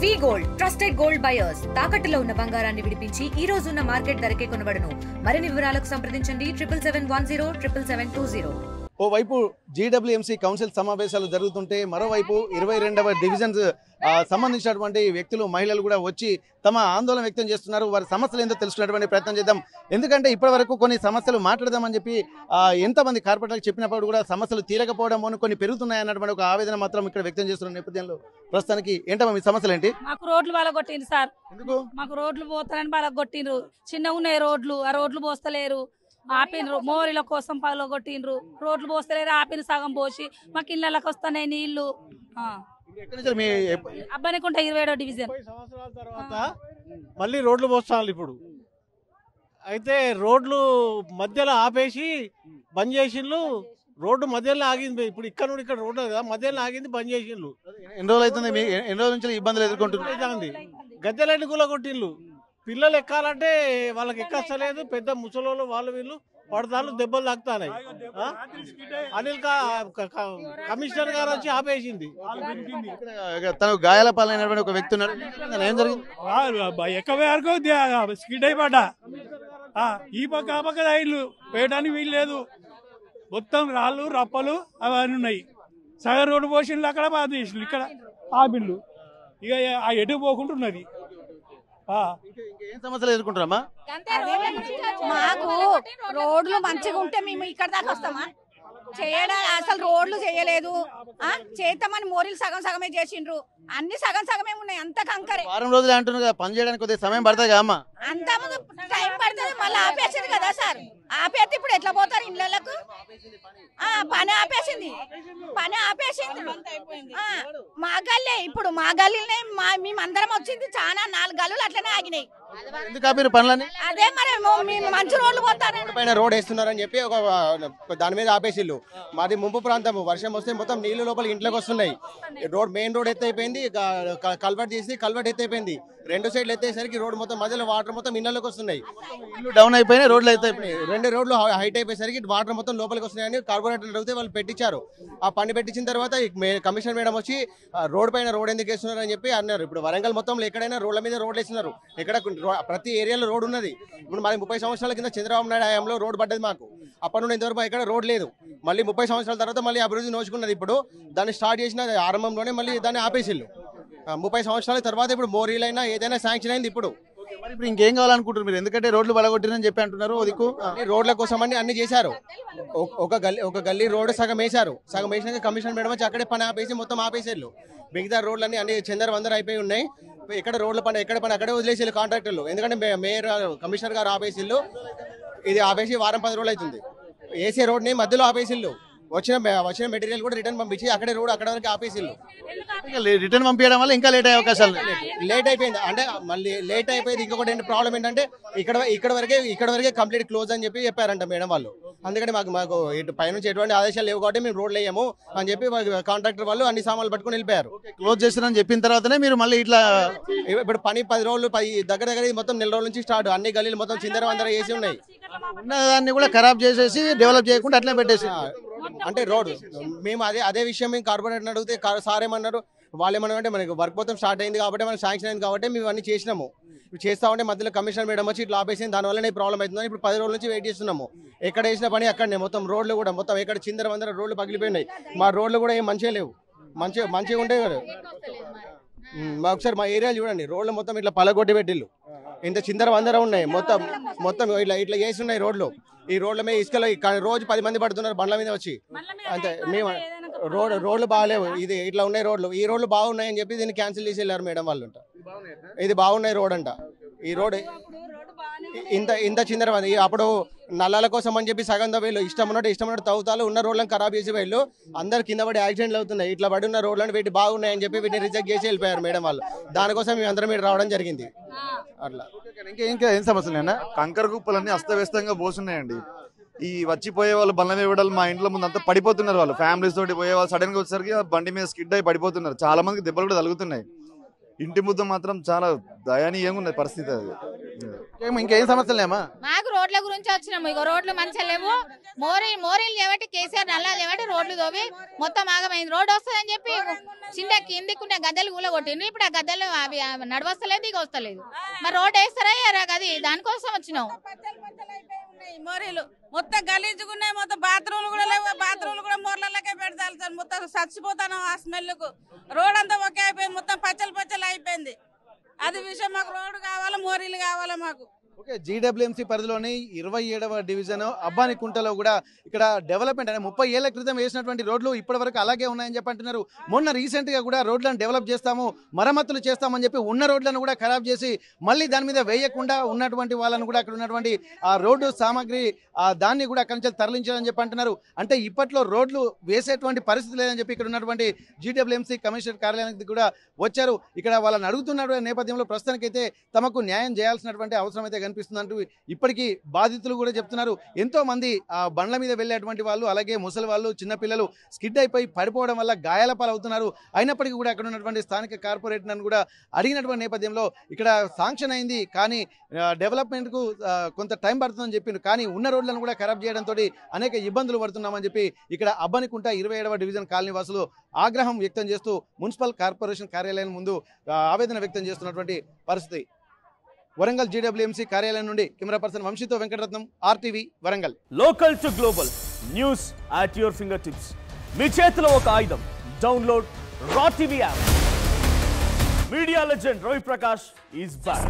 వి gold trusted gold buyers తాకట్టులో ఉన్న బంగారాన్ని విడిపించి ఈ రోజు ఉన్న మార్కెట్ ధరకే కొనబడును. మరిన్ని వివరాలకు సంప్రదించండి 7710772020. ఓవైపు జీడబ్ల్యూఎంసీ కౌన్సిల్ సమావేశాలు జరుగుతుంటే మరోవైపు 22వ డివిజన్ సంబంధించినటువంటి వ్యక్తులు మహిళలు కూడా వచ్చి తమ ఆందోళన వ్యక్తం చేస్తున్నారు. వారి సమస్యలు ఏందో తెలుసుకునేటువంటి ప్రయత్నం చేద్దాం. ఎందుకంటే ఇప్పటివరకు కొన్ని సమస్యలు మాట్లాడదామని చెప్పి ఎంతమంది కార్పొరేటర్లకు చెప్పినప్పుడు కూడా సమస్యలు తీరకపోవడం కొన్ని పెరుగుతున్నాయన్నటువంటి ఒక ఆవేదన మాత్రం ఇక్కడ వ్యక్తం చేస్తున్న నేపథ్యంలో ప్రస్తుతానికి ఏంటమ్మా మీ సమస్యలు ఏంటి? మాకు రోడ్లు పలగొట్టిండ్రు సార్. ఎందుకు మాకు రోడ్లు పోతారని పలగొట్టిండ్రు. చిన్నగా ఉన్నాయి రోడ్లు, ఆ రోడ్లు పోస్తలేరు. ఆపినరు మోరీల కోసం పలగొట్టిండ్రు. రోడ్లు పోస్తలేరు, ఆపిన సగం పోసి మాకు ఇళ్ళకి వస్తున్నాయి నీళ్లు. అబ్బాయికుంట 27వ డివిజన్. 30 సంవత్సరాల తర్వాత మళ్ళీ రోడ్లు పోస్తాను. ఇప్పుడు అయితే రోడ్లు మధ్యలో ఆపేసి బంద్ చేసిండ్రు. రోడ్డు మధ్యలో ఆగింది. ఇప్పుడు ఇక్కడ నుండి ఇక్కడ రోడ్డు కదా మధ్యలో ఆగింది, బంద్ చేసిండ్రు. ఎన్ని రోజులు అవుతుంది? ఎన్ని రోజుల నుంచి ఇబ్బందులు ఎదుర్కొంటున్నారు? గద్దెలన్నీ కూడా కొట్టిండ్రు. పిల్లలు ఎక్కాలంటే వాళ్ళకి ఎక్కస్తలేదు. పెద్ద ముసలోళ్ళు వాళ్ళు వీళ్ళు పడతాను, దెబ్బలు తాకుతాయి. కమిషనర్ గారు వచ్చి ఆపేసింది. తను గాయాల పాలైనటువంటి ఒక వ్యక్తి ఉన్నాడు. ఏం జరిగింది? ఎక్కవే వరకు స్కిడ్ అయిపడ్డా. ఈ పక్క ఆ పక్క ఇల్లు వేయడానికి వీలు లేదు. మొత్తం రాళ్ళు రప్పలు అవన్నీ ఉన్నాయి. సగం రోడ్డు పోసిండ్లు, అక్కడ బాధ చేసిండ్రు, ఇక్కడ ఆ బిల్లు ఇక ఎటు పోకుంటున్నది. ఏం సమస్యలు ఎదుర్కొంటారమ్మా? మాకు రోడ్లు మంచిగా ఉంటే మేము ఇక్కడ దాకా వస్తామా? చేయడం అసలు రోడ్లు చేయలేదు. చేద్దామని మోరీలు సగం సగమే చేసిండ్రు. అన్ని సగం సగమే ఉన్నాయి. అంత కంకరే. వారం రోజులు అంటున్నారు కదా, పని చేయడానికి కొద్దిగా సమయం పడుతుంది కదా అమ్మా? అంత ముందు టైం పడుతుంది. మళ్ళీ ఆపేసింది కదా సార్. ఆపేస్తే ఇప్పుడు ఎట్లా పోతారు ఇళ్ళకు? పని ఆపేసింది. మా గల్లే ఇప్పుడు మా గల్లీనే మేమందరం వచ్చింది. చాలా 4 గల్లులు అట్లనే ఆగినాయి. అదే మరి మేము మంచి రోడ్లు పోతారు. పైన రోడ్ వేస్తున్నారని చెప్పి ఒక దాని మీద ఆపేసిల్లు. మాది ముంపు ప్రాంతం. వర్షం వస్తే మొత్తం నీళ్లు లోపల ఇంట్లోకి వస్తున్నాయి. రోడ్ మెయిన్ రోడ్ ఎత్తైపోయింది. కల్వర్ట్ చేసి కల్వర్ట్ ఎత్తైపోయింది. 2 సైడ్లు ఎత్తేసరికి రోడ్ మొత్తం మధ్యలో వాటర్ మొత్తం ఇళ్ళలోకి వస్తున్నాయి. ఇల్లు డౌన్ అయిపోయినాయి, రోడ్లు అయిపోయినాయి. 2 రోడ్లు హైట్ అయిపోయేసరికి వాటర్ మొత్తం లోపలికి వస్తున్నాయని కార్పొరేటర్లు అడిగితే వాళ్ళు పెట్టించారు. ఆ పని పెట్టించిన తర్వాత కమిషనర్ మేడం వచ్చి రోడ్ పైన రోడ్ ఎందుకు వేస్తున్నారు అని చెప్పి అన్నారు. ఇప్పుడు వరంగల్ మొత్తంలో ఎక్కడైనా రోడ్ల మీద రోడ్లు వేస్తున్నారు. ఎక్కడ ప్రతి ఏరియాలో రోడ్ ఉన్నది. ఇప్పుడు మరి 30 సంవత్సరాల కింద చంద్రబాబు నాయుడు హయాంలో రోడ్ పడ్డది మాకు. అప్పటి నుండి ఇంతవరకు ఎక్కడ రోడ్ లేదు. మళ్ళీ 30 సంవత్సరాల తర్వాత మళ్ళీ అభివృద్ధి నోచుకున్నది. ఇప్పుడు దాన్ని స్టార్ట్ చేసిన ఆరంభంలోనే మళ్ళీ దాన్ని ఆపేసిల్లు. 30 సంవత్సరాల తర్వాత ఇప్పుడు మోరీలైనా ఏదైనా శాంక్షన్ అయింది. ఇప్పుడు ఇప్పుడు ఇంకేం కావాలనుకుంటారు మీరు? ఎందుకంటే రోడ్లు బలగొట్టిరని చెప్పి అంటున్నారు. రోడ్ల కోసం అన్ని చేశారు. ఒక గల్లీ రోడ్డు సగం వేశారు. సగం వేసినాక కమిషనర్ మేడం వచ్చి అక్కడే పని ఆపేసి మొత్తం ఆపేసేళ్ళు. మిగతా రోడ్లన్నీ అన్ని చందర అయిపోయి ఉన్నాయి. ఎక్కడ రోడ్ల పని ఎక్కడ పని అక్కడే వదిలేసేళ్ళు కాంట్రాక్టర్లు. ఎందుకంటే మేయర్ కమిషనర్ గారు ఆపేసిళ్ళు. ఇది ఆపేసి వారం 10 రోజులు అవుతుంది. ఏసీ రోడ్ని మధ్యలో ఆపేసిళ్ళు. వచ్చిన మెటీరియల్ కూడా రిటర్న్ పంపించి అక్కడే రోడ్ అక్కడ వరకు ఆపేసిళ్ళు. రిటర్న్ పంపించడం వల్ల ఇంకా లేట్ అయ్యే అవకాశాలు. లేట్ అయిపోయింది అంటే మళ్ళీ లేట్ అయిపోయింది. ఇంకొకటి ప్రాబ్లం ఏంటంటే ఇక్కడ వరకే కంప్లీట్ క్లోజ్ అని చెప్పి చెప్పారంట మేడం వాళ్ళు. అందుకని మాకు ఇటు పైనుంచి ఎటువంటి ఆదేశాలు లేవు కాబట్టి మేము రోడ్లు వేయము అని చెప్పి కాంట్రాక్టర్ వాళ్ళు అన్ని సామాన్లు పట్టుకుని వెళ్ళిపోయారు. క్లోజ్ చేస్తారని చెప్పిన తర్వాతనే మీరు మళ్ళీ ఇట్లా ఇప్పుడు పని 10 రోజులు దగ్గర మొత్తం 4 రోజుల నుంచి స్టార్ట్. అన్ని గల్లీలు మొత్తం చిందర వేసి ఉన్నాయి. ఉన్నదాన్ని కూడా ఖరాబ్ చేసేసి డెవలప్ చేయకుండా అట్లే పెట్టేసి అంటే రోడ్ మేము అదే విషయం మేము కార్పొరేటర్ అడిగితే సార్ ఏమన్నారు, వాళ్ళు ఏమన్నారంటే మనకి వర్క్ మొత్తం స్టార్ట్ అయింది కాబట్టి మనకి శాంక్షన్ అయింది కాబట్టి మేము అన్ని చేసినాము. చేస్తామంటే మధ్యలో కమిషనర్ మేడం వచ్చి ఇట్లా ఆపేసింది. దానివల్ల ప్రాబ్లం అవుతుందని ఇప్పుడు 10 రోజుల నుంచి వెయిట్ చేస్తున్నాము. ఎక్కడ వేసిన పని అక్కడనే మొత్తం రోడ్లు కూడా మొత్తం ఎక్కడ చిందర రోడ్లు పగిలిపోయినాయి. మా రోడ్లు కూడా ఏం మంచిగా లేవు. మంచిగా ఉంటాయి కదా. ఒకసారి మా ఏరియా చూడండి, రోడ్లు మొత్తం ఇట్లా పలగొట్టి పెట్టిల్లు. ఇంత చిందర ఉన్నాయి. మొత్తం ఇట్లా చేస్తున్నాయి రోడ్లు. ఈ రోడ్ల మీద ఇసుకలో రోజు 10 మంది పడుతున్నారు బండ్ల మీద వచ్చి. అంతే మేము రోడ్లు బాగాలేవు. ఇది ఇట్లా ఉన్నాయి రోడ్లు. ఈ రోడ్లు బాగున్నాయని చెప్పి దీన్ని క్యాన్సిల్ చేసి వెళ్ళారు మేడం వాళ్ళు. ఇది బాగున్నాయి రోడ్ అంట. ఈ రోడ్ ఇంత చిందర అప్పుడు నల్లాల కోసం అని చెప్పి సగం వీళ్ళు ఇష్టం ఉన్నట్టు తవ్వుతాలు ఉన్న రోడ్లను ఖరాబ్ చేసి వీళ్ళు అందరు కింద పడి యాక్సిడెంట్లు అవుతున్నాయి. ఇట్లా పడి ఉన్న రోడ్లను వీటి బాగున్నాయని చెప్పి వీటిని రిజెక్ట్ చేసి వెళ్ళిపోయారు మేడం వాళ్ళు. దానికోసం మేము అందరం మీరు రావడం జరిగింది. అట్లా ఇంకా ఏం సమస్యలు? కంకర కుప్పలన్నీ అస్తవ్యస్తంగా పోస్తున్నాయండి. ఈ వచ్చిపోయే వాళ్ళు బండ్ల మీద పెట్టాలి. మా ఇంట్లో ముందు అంతా పడిపోతున్నారు. వాళ్ళు ఫ్యామిలీస్ తోటి పోయే వాళ్ళు సడన్ గా వచ్చేసరికి బండి మీద స్కిడ్ అయి పడిపోతున్నారు. చాలా మందికి దెబ్బలు కూడా తగులుతున్నాయి. ఇంటి ముద్ద మాత్రం చాలా దయనీయంగా ఉన్నది పరిస్థితి. అది ఇంకేం సమస్యలు లేమా? మాకు రోడ్ల గురించి వచ్చినాము. ఇక రోడ్లు మంచిగా లేవు, మోరీలు లేవట్టి కేసీఆర్ నల్లా లేవట్టి రోడ్లు తోవి మొత్తం ఆగమైంది. రోడ్డు వస్తుందని చెప్పి చిన్న కిందికున్న గద్దెలు కూల కొట్టిండ్రు. ఇప్పుడు ఆ గద్దెలు అవి నడవస్తలేదు, దిగ వస్తలేదు. మరి రోడ్డు వేస్తారా అది దానికోసం వచ్చినాం. మోరీలు మొత్తం గలీజుకున్నాయి, మొత్తం బాత్రూమ్లు కూడా లేవు, బాత్రూమ్లు కూడా మోర్లకే పెడతారు సార్. మొత్తం చచ్చిపోతాను ఆ స్మెల్కు. రోడ్ అంతా ఒకే అయిపోయింది, మొత్తం పచ్చలు అయిపోయింది. అది విషయం, మాకు రోడ్డు కావాలి, మోరీలు కావాలి మాకు. ఓకే, జీడబ్ల్యూఎంసీ పరిధిలోని 27వ డివిజన్ అబ్బానికుంటలో కూడా ఇక్కడ డెవలప్మెంట్ అనే 30 ఏళ్ల క్రితం వేసినటువంటి రోడ్లు ఇప్పటి వరకు అలాగే ఉన్నాయని చెప్పి అంటున్నారు. మొన్న రీసెంట్ గా కూడా రోడ్లను డెవలప్ చేస్తాము, మరమ్మతులు చేస్తామని చెప్పి ఉన్న రోడ్లను కూడా ఖరాబ్ చేసి మళ్ళీ దాని మీద వేయకుండా ఉన్నటువంటి వాళ్ళను కూడా అక్కడ ఉన్నటువంటి ఆ రోడ్డు సామాగ్రి దాన్ని కూడా అక్కడి నుంచి తరలించాలని చెప్పి అంటున్నారు. అంటే ఇప్పట్లో రోడ్లు వేసేటువంటి పరిస్థితి లేదని చెప్పి ఇక్కడ ఉన్నటువంటి జీడబ్ల్యూఎంసీ కమిషనర్ కార్యాలయానికి కూడా వచ్చారు. ఇక్కడ వాళ్ళని అడుగుతున్న నేపథ్యంలో ప్రస్తుతానికైతే తమకు న్యాయం చేయాల్సినటువంటి అవసరం అయితే కనిపిస్తుందంటూ ఇప్పటికీ బాధితులు కూడా చెప్తున్నారు. ఎంతో మంది ఆ బండ్ల మీద వెళ్ళేటువంటి వాళ్ళు, అలాగే ముసలి వాళ్ళు, చిన్నపిల్లలు స్కిడ్ అయిపోయి పడిపోవడం వల్ల గాయాల పాలవుతున్నారు. అయినప్పటికీ కూడా అక్కడ ఉన్నటువంటి స్థానిక కార్పొరేటర్లను కూడా అడిగినటువంటి నేపథ్యంలో ఇక్కడ శాంక్షన్ అయింది, కానీ డెవలప్మెంట్కు కొంత టైం పడుతుందని చెప్పిండ్రు. కానీ ఉన్న రోడ్లను కూడా ఖరాబ్ చేయడంతో అనేక ఇబ్బందులు పడుతున్నామని చెప్పి ఇక్కడ అబ్బనికుంట 27వ డివిజన్ కాలనీ వాసులు ఆగ్రహం వ్యక్తం చేస్తూ మున్సిపల్ కార్పొరేషన్ కార్యాలయం ముందు ఆవేదన వ్యక్తం చేస్తున్నటువంటి పరిస్థితి. వరంగల్ జీడబ్ల్యూఎంసీ కార్యాలయం నుండి కెమెరా పర్సన్ వంశీతో Venkataratnam, RTV Warangal. Local to global news at your fingertips. మీ చేతిలో ఒక ఆయుధం. Download Raw TV app. Media legend Ravi Prakash is back.